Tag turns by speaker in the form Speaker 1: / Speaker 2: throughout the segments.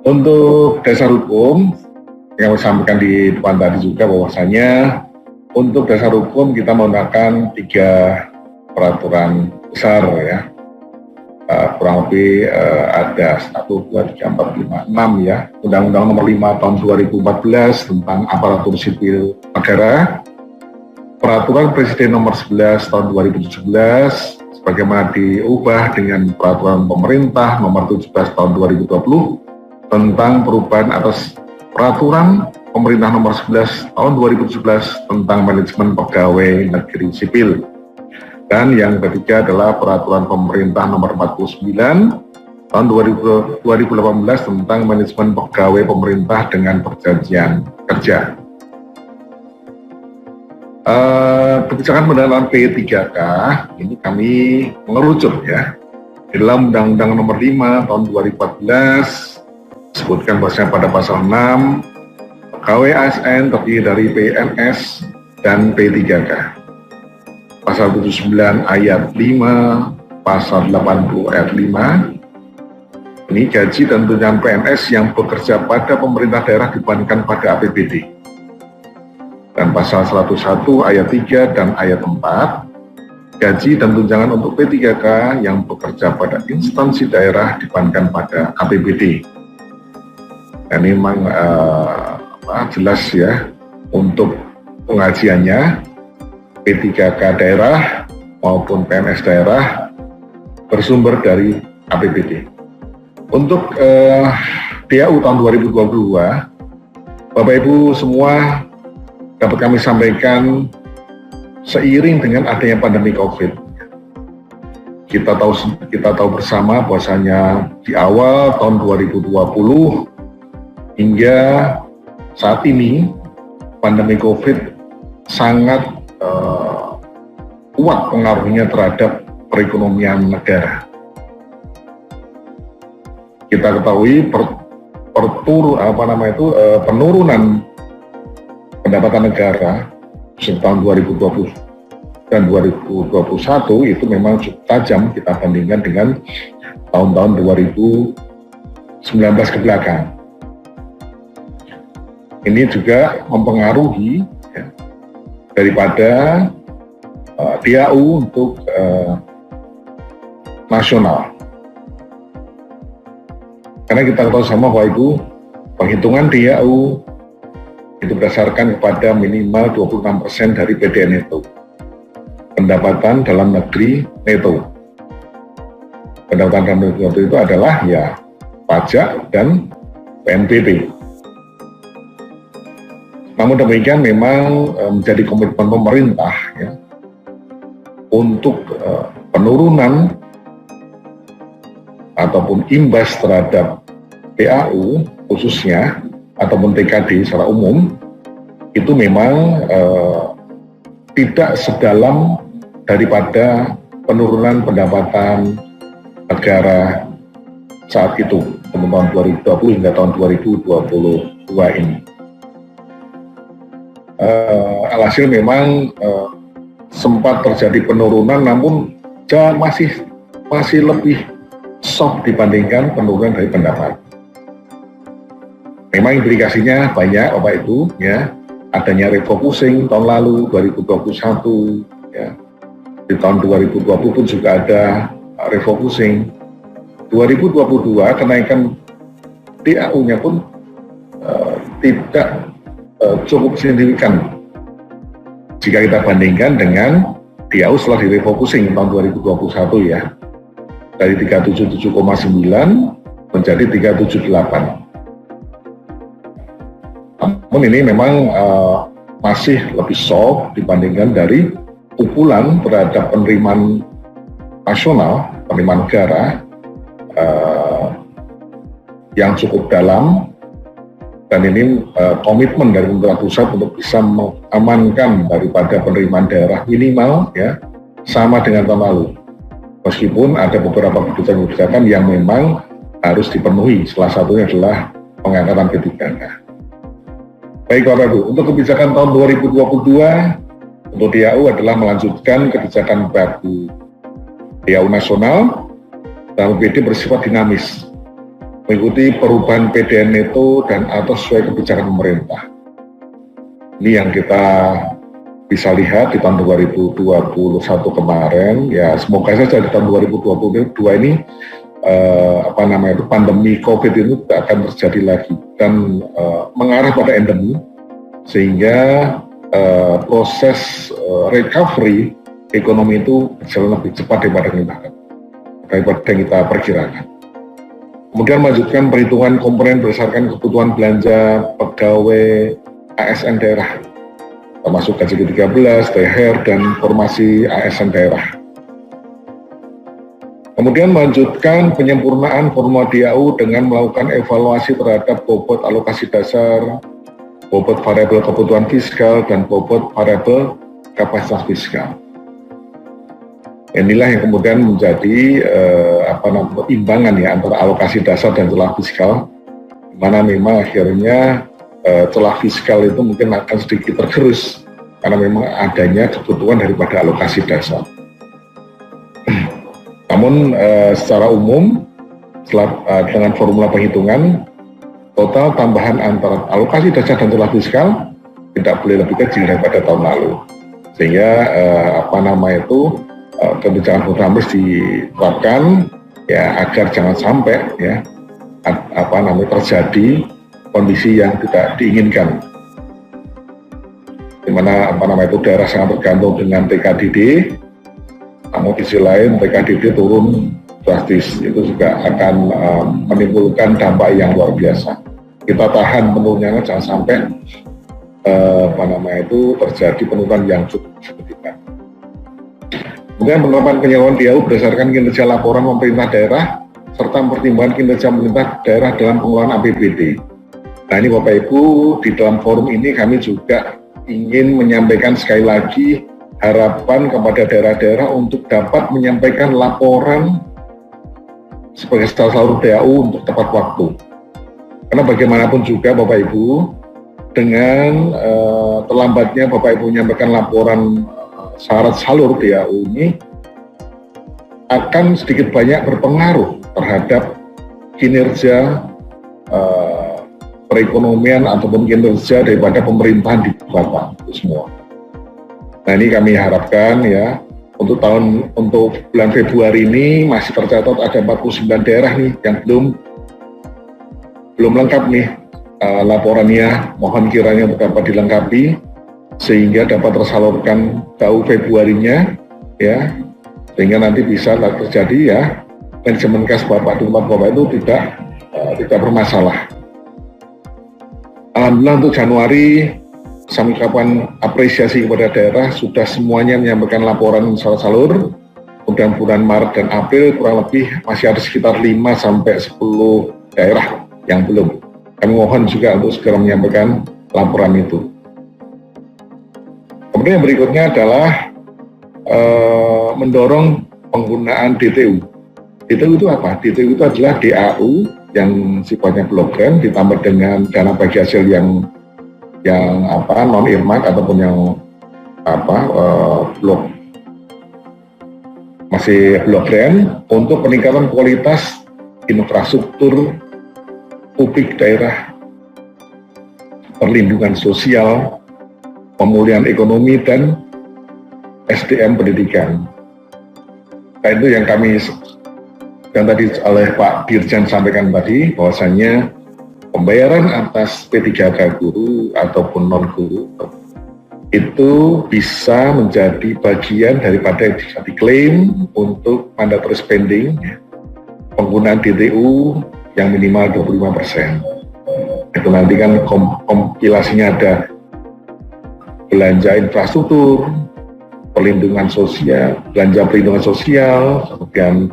Speaker 1: Untuk dasar hukum yang saya sampaikan di depan tadi juga bahwasanya untuk dasar hukum kita menggunakan 3 peraturan besar ya. Kurang lebih ada 1, 2, 3, 4, 5, 6 ya. Undang-Undang Nomor 5 Tahun 2014 tentang Aparatur Sipil Negara, Peraturan Presiden Nomor 11 Tahun 2017 sebagaimana diubah dengan Peraturan Pemerintah Nomor 17 Tahun 2020 tentang perubahan atas Peraturan Pemerintah Nomor 11 Tahun 2017 tentang Manajemen Pegawai Negeri Sipil. Dan yang ketiga adalah Peraturan Pemerintah Nomor 49 Tahun 2018 tentang Manajemen Pegawai Pemerintah dengan Perjanjian Kerja. Kebijakan pendanaan P3K ini kami mengerucut ya. Di dalam Undang-Undang Nomor 5 Tahun 2014 disebutkan bahwasanya pada pasal 6 pegawai ASN terdiri dari PNS dan P3K. Pasal 79 ayat 5, pasal 80 ayat 5, ini gaji dan tunjangan PNS yang bekerja pada pemerintah daerah dibandingkan pada APBD. Dan pasal 101 ayat 3 dan ayat 4, gaji dan tunjangan untuk P3K yang bekerja pada instansi daerah dibandingkan pada APBD. Dan ini memang jelas ya untuk pengajiannya P3K daerah maupun PNS daerah bersumber dari APBD. Untuk DAU tahun 2022, Bapak Ibu semua dapat kami sampaikan seiring dengan adanya pandemi COVID. Kita tahu bersama bahwasanya di awal tahun 2020 hingga saat ini pandemi COVID sangat kuat pengaruhnya terhadap perekonomian negara. Kita ketahui penurunan pendapatan negara tahun 2020 dan 2021 itu memang cukup tajam kita bandingkan dengan tahun-tahun 2019 ke belakang. Ini juga mempengaruhi ya, daripada DAU untuk nasional. Karena kita tahu sama Bapak Ibu, penghitungan DAU itu berdasarkan kepada minimal 26% dari PDN neto, pendapatan dalam negeri neto. Pendapatan dalam negeri neto itu adalah ya pajak dan PNBP. Namun demikian memang menjadi komitmen pemerintah ya, untuk penurunan ataupun imbas terhadap PAU khususnya ataupun TKD secara umum itu memang tidak sedalam daripada penurunan pendapatan negara saat itu tahun 2020 hingga tahun 2022 ini. Alhasil memang sempat terjadi penurunan, namun masih lebih soft dibandingkan penurunan dari pendapatan. Memang implikasinya banyak Bapak Ibu ya, adanya refocusing tahun lalu 2021 ya. Di tahun 2020 pun juga ada refocusing. 2022 kenaikan DAU-nya pun tidak cukup signifikan jika kita bandingkan dengan DAU setelah direfocusing tahun 2021 ya, dari 377,9 menjadi 378. Namun ini memang masih lebih soft dibandingkan dari pukulan terhadap penerimaan nasional, penerimaan negara yang cukup dalam. Dan ini komitmen dari pemerintah pusat untuk bisa mengamankan daripada penerimaan daerah minimal ya sama dengan tahun lalu. Meskipun ada beberapa kebijakan-kebijakan yang memang harus dipenuhi, salah satunya adalah pengangkatan P3K. Baik Bapak Ibu, untuk kebijakan tahun 2022 untuk DAU adalah melanjutkan kebijakan baku DAU nasional dan APBD bersifat dinamis. mengikuti perubahan PDN itu dan atau sesuai kebijakan pemerintah. Ini yang kita bisa lihat di tahun 2021 kemarin, ya semoga saja di tahun 2022 ini pandemi COVID ini tidak akan terjadi lagi dan mengarah pada endemi, sehingga proses recovery ekonomi itu berjalan lebih cepat daripada yang kita perkirakan. Kemudian melanjutkan perhitungan komponen berdasarkan kebutuhan belanja pegawai ASN daerah, termasuk gaji ke-13, THR, dan formasi ASN daerah. Kemudian melanjutkan penyempurnaan formula DAU dengan melakukan evaluasi terhadap bobot alokasi dasar, bobot variabel kebutuhan fiskal, dan bobot variabel kapasitas fiskal. Inilah yang kemudian menjadi imbangan ya antara alokasi dasar dan celah fiskal, di mana memang akhirnya celah fiskal itu mungkin akan sedikit tergerus karena memang adanya kebutuhan daripada alokasi dasar. Namun secara umum dengan formula penghitungan total tambahan antara alokasi dasar dan celah fiskal tidak boleh lebih kecil daripada tahun lalu, sehingga kebijakan harus diterapkan ya agar jangan sampai ya terjadi kondisi yang tidak diinginkan, di mana daerah sangat tergantung dengan TKDD, namun di sisi lain TKDD turun drastis, itu juga akan menimbulkan dampak yang luar biasa. Kita tahan penurunannya, jangan sampai terjadi penurunan yang cukup signifikan. Kemudian penerapan penyaluran DAU berdasarkan kinerja laporan pemerintah daerah serta pertimbangan kinerja pemerintah daerah dalam pengelolaan APBD. Nah ini Bapak Ibu, di dalam forum ini kami juga ingin menyampaikan sekali lagi harapan kepada daerah-daerah untuk dapat menyampaikan laporan sebagai salur DAU untuk tepat waktu. Karena bagaimanapun juga Bapak Ibu, dengan terlambatnya Bapak Ibu menyampaikan laporan syarat salur DAU ini akan sedikit banyak berpengaruh terhadap kinerja perekonomian ataupun kinerja daripada pemerintahan di Bapak itu semua. Nah ini kami harapkan ya untuk bulan Februari ini masih tercatat ada 49 daerah nih yang belum lengkap nih laporannya, mohon kiranya dapat dilengkapi sehingga dapat tersalurkan DAU Februarinya ya, sehingga nanti bisa terjadi ya manajemen kas Bapak di tempat Bapak itu tidak bermasalah. Alhamdulillah untuk Januari saya mengucapkan apresiasi kepada daerah sudah semuanya menyampaikan laporan salur. Kemudian bulan Maret dan April kurang lebih masih ada sekitar 5-10 daerah yang belum. Kami mohon juga untuk segera menyampaikan laporan itu. Kemudian yang berikutnya adalah mendorong penggunaan DTU. DTU itu apa? DTU itu adalah DAU yang sifatnya blok grant ditambah dengan dana bagi hasil yang non earmark ataupun yang masih blok grant untuk peningkatan kualitas infrastruktur publik daerah, perlindungan sosial, pemulihan ekonomi, dan SDM pendidikan. Nah itu yang tadi oleh Pak Dirjen sampaikan tadi, bahwasanya pembayaran atas P3K guru ataupun non-guru itu bisa menjadi bagian daripada yang bisa diklaim untuk mandatory spending, penggunaan DTU yang minimal 25%. Itu nanti kan kompilasinya ada belanja infrastruktur, perlindungan sosial, belanja perlindungan sosial, kemudian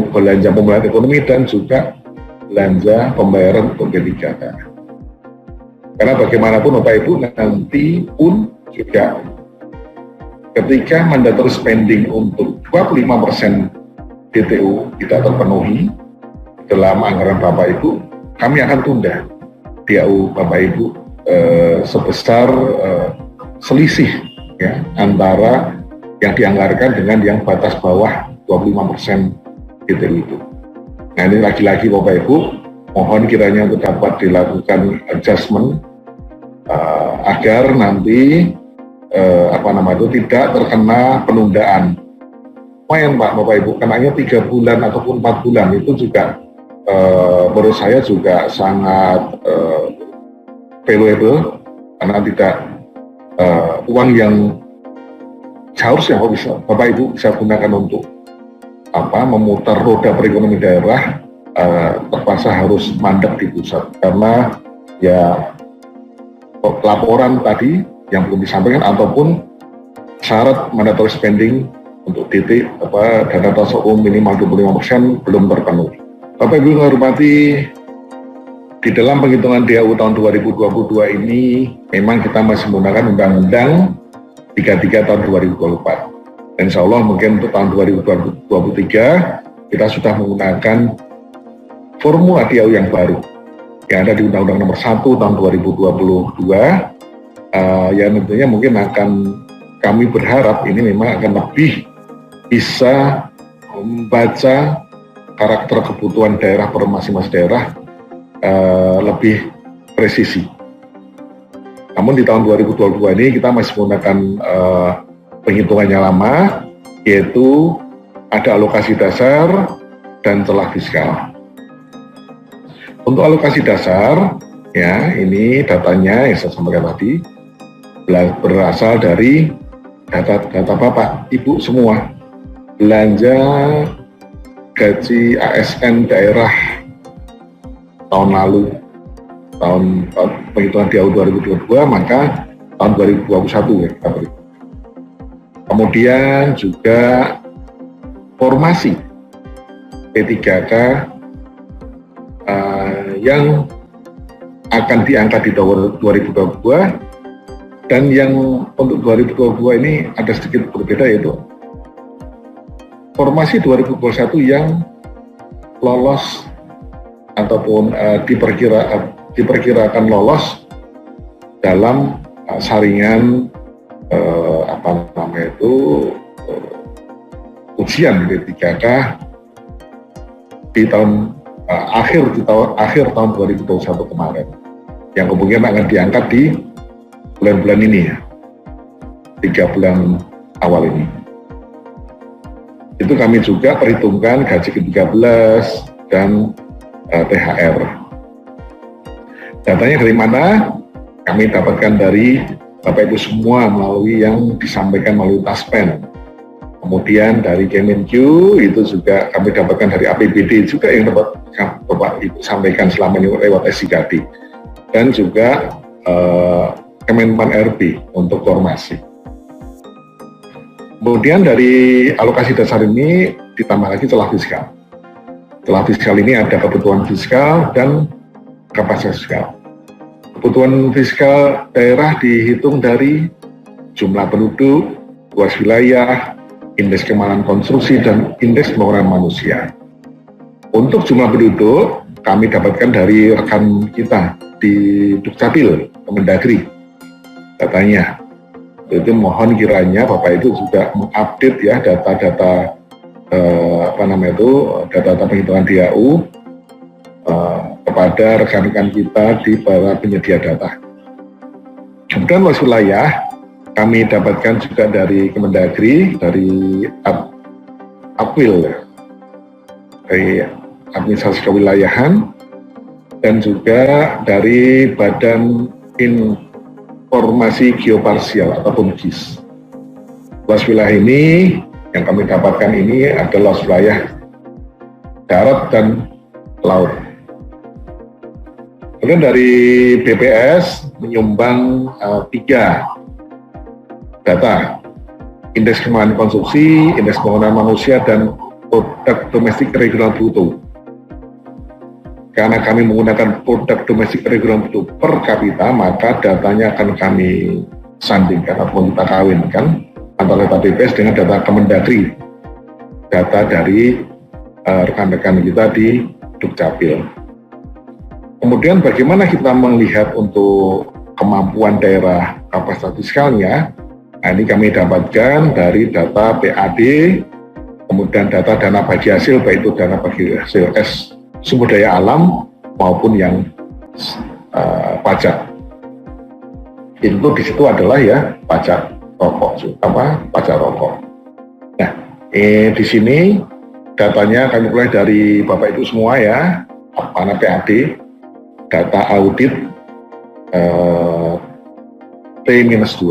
Speaker 1: belanja pemulihan ekonomi, dan juga belanja pembayaran untuk P3K. Karena bagaimanapun Bapak Ibu nanti pun juga ketika mandatory spending untuk 25% DTU tidak terpenuhi dalam anggaran Bapak Ibu, kami akan tunda DAU Bapak Ibu sebesar selisih ya antara yang dianggarkan dengan yang batas bawah 25% DTU itu. Nah ini lagi-lagi Bapak Ibu, mohon kiranya untuk dapat dilakukan adjustment agar nanti tidak terkena penundaan. Lumayan Pak, Bapak Ibu, kenanya 3 bulan ataupun 4 bulan itu juga menurut saya juga sangat valuable, karena tidak uang yang seharusnya Bapak Ibu bisa gunakan untuk memutar roda perekonomian daerah, terpaksa harus mandek di pusat karena ya laporan tadi yang belum disampaikan ataupun syarat mandatory spending untuk DT dana transaksi umum minimal 25% belum terpenuhi. Bapak Ibu menghormati, di dalam penghitungan DAU tahun 2022 ini memang kita masih menggunakan Undang-Undang 33 tahun 2024. Dan insya Allah mungkin untuk tahun 2023 kita sudah menggunakan formula DAU yang baru yang ada di Undang-Undang nomor 1 tahun 2022, yang tentunya mungkin akan kami berharap ini memang akan lebih bisa membaca karakter kebutuhan daerah per masing-masing daerah lebih presisi. Namun di tahun 2022 ini kita masih menggunakan penghitungannya lama, yaitu ada alokasi dasar dan celah fiskal. Untuk alokasi dasar, ya ini datanya yang saya sampaikan tadi berasal dari data Bapak, Ibu semua, belanja gaji ASN daerah tahun lalu, tahun penghitungan DAU 2022, maka tahun 2021 ya kita beri. Kemudian juga formasi P3K yang akan diangkat di tahun 2022, dan yang untuk 2022 ini ada sedikit berbeda, yaitu formasi 2021 yang lolos ataupun diperkirakan lolos dalam saringan ujian P3K di tahun akhir tahun 2021 kemarin, yang kemudian akan diangkat di bulan-bulan ini ya, 3 bulan awal ini. Itu kami juga perhitungkan gaji ke-13 dan THR. Datanya dari mana? Kami dapatkan dari Bapak Ibu semua melalui yang disampaikan melalui Taspen. Kemudian dari Kemenq itu juga kami dapatkan dari APBD juga yang dapat Bapak Ibu sampaikan selama ini lewat SIKD. Dan juga Kemenpan RB untuk formasi. Kemudian dari alokasi dasar ini ditambah lagi celah fiskal. Celah fiskal ini ada kebutuhan fiskal dan kapasitas fiskal. Kebutuhan fiskal daerah dihitung dari jumlah penduduk, luas wilayah, indeks kemajuan konstruksi, dan indeks pembangunan manusia. Untuk jumlah penduduk, kami dapatkan dari rekan kita di Dukcapil, Kemendagri, datanya. Itu mohon kiranya Bapak itu juga mengupdate ya data-data data-data penghitungan DAU kepada rekan-rekan kita di para penyedia data. Kemudian luas wilayah kami dapatkan juga dari Kemendagri, dari Apwil, dari Administrasi Kewilayahan, dan juga dari Badan Informasi Geoparsial ataupun GIS. Luas wilayah ini yang kami dapatkan ini adalah luas wilayah darat dan laut. Kemudian dari BPS menyumbang 3 data: indeks kemajuan konsumsi, indeks pembangunan manusia, dan produk domestik regional bruto. Karena kami menggunakan produk domestik regional bruto per kapita, maka datanya akan kami sandingkan ataupun kita kawinkan antara data BPS dengan data Kemendagri, data dari rekan-rekan kita di Dukcapil. Kemudian bagaimana kita melihat untuk kemampuan daerah kapasitas fiskalnya? Nah, ini kami dapatkan dari data PAD, kemudian data dana bagi hasil, baik itu dana bagi hasil sumber daya alam maupun yang pajak. Itu di situ adalah ya pajak rokok, pajak rokok. Nah, di sini datanya kami mulai dari Bapak Ibu semua ya, anak PAD, data audit T-2.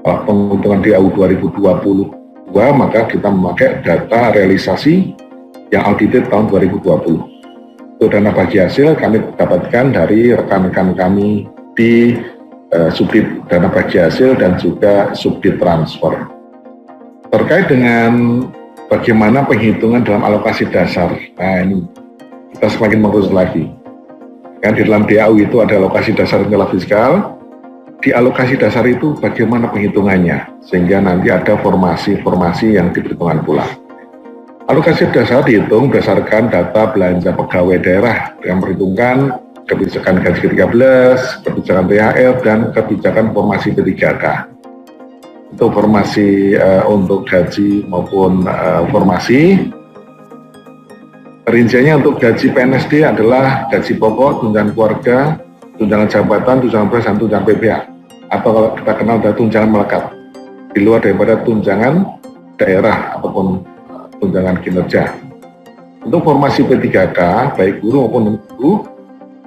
Speaker 1: Kalau penghitungan DAU 2022, maka kita memakai data realisasi yang audited tahun 2020. Itu dana bagi hasil kami dapatkan dari rekan-rekan kami di subdit dana bagi hasil dan juga subdit transfer. Terkait dengan bagaimana penghitungan dalam alokasi dasar, nah ini kita semakin mengurus lagi. Kan di dalam DAU itu ada alokasi dasar nilai fiskal. Di alokasi dasar itu bagaimana penghitungannya, sehingga nanti ada formasi-formasi yang diperhitungkan pula. Alokasi dasar dihitung berdasarkan data belanja pegawai daerah yang memperhitungkan kebijakan gaji ke-13, kebijakan THR, dan kebijakan formasi P3K. Untuk formasi untuk gaji maupun formasi, rinciannya untuk gaji PNSD adalah gaji pokok, tunjangan keluarga, tunjangan jabatan, tunjangan beras, dan tunjangan PPH, atau kalau kita kenal dari tunjangan melekat, di luar daripada tunjangan daerah ataupun tunjangan kinerja. Untuk formasi P3K, baik guru maupun non-guru,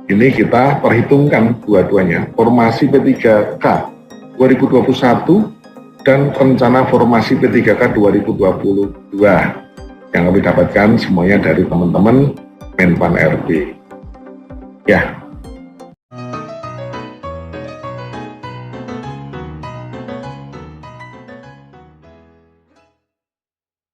Speaker 1: ini kita perhitungkan dua-duanya, formasi P3K 2021 dan rencana formasi P3K 2022 yang kami dapatkan semuanya dari teman-teman Menpan RB. Ya,